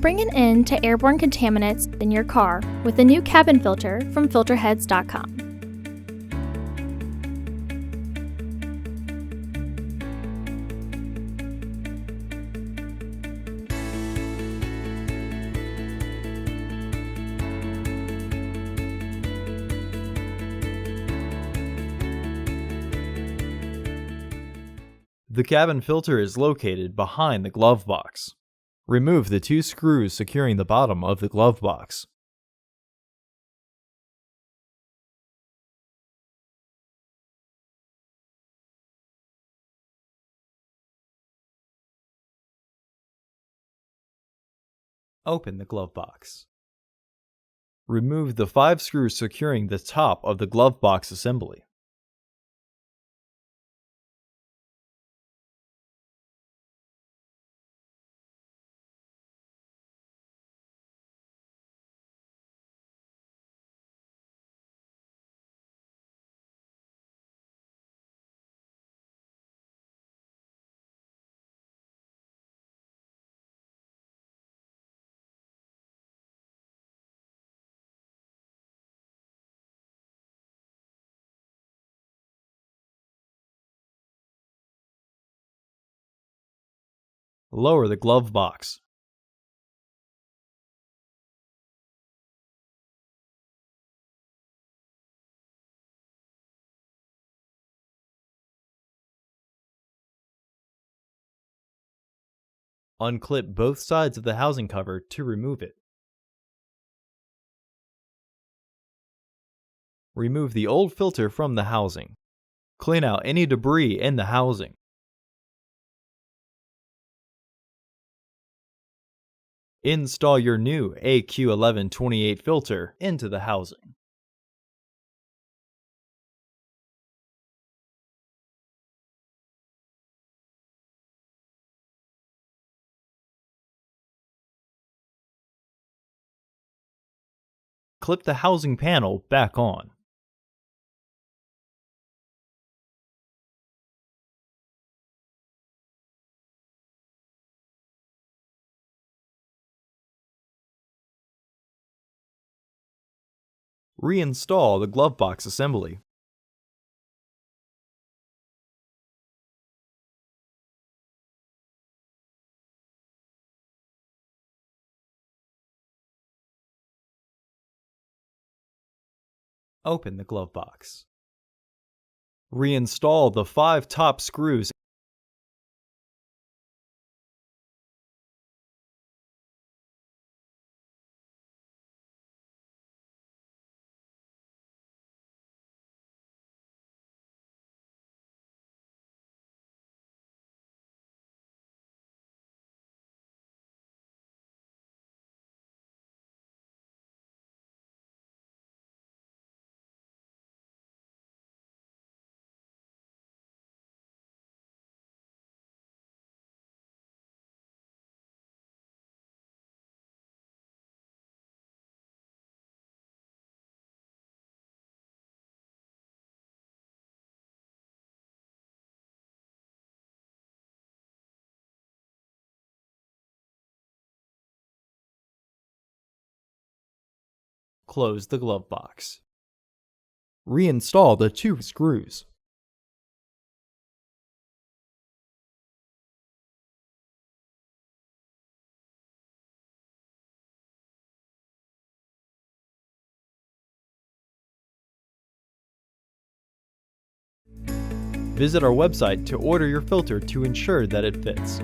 Bring an end to airborne contaminants in your car with the new cabin filter from Filterheads.com. The cabin filter is located behind the glove box. Remove the 2 screws securing the bottom of the glove box. Open the glove box. Remove the 5 screws securing the top of the glove box assembly. Lower the glove box. Unclip both sides of the housing cover to remove it. Remove the old filter from the housing. Clean out any debris in the housing. Install your new AQ1128 filter into the housing. Clip the housing panel back on. Reinstall the glove box assembly. Open the glove box. Reinstall the 5 top screws. Close the glove box. Reinstall the 2 screws. Visit our website to order your filter to ensure that it fits.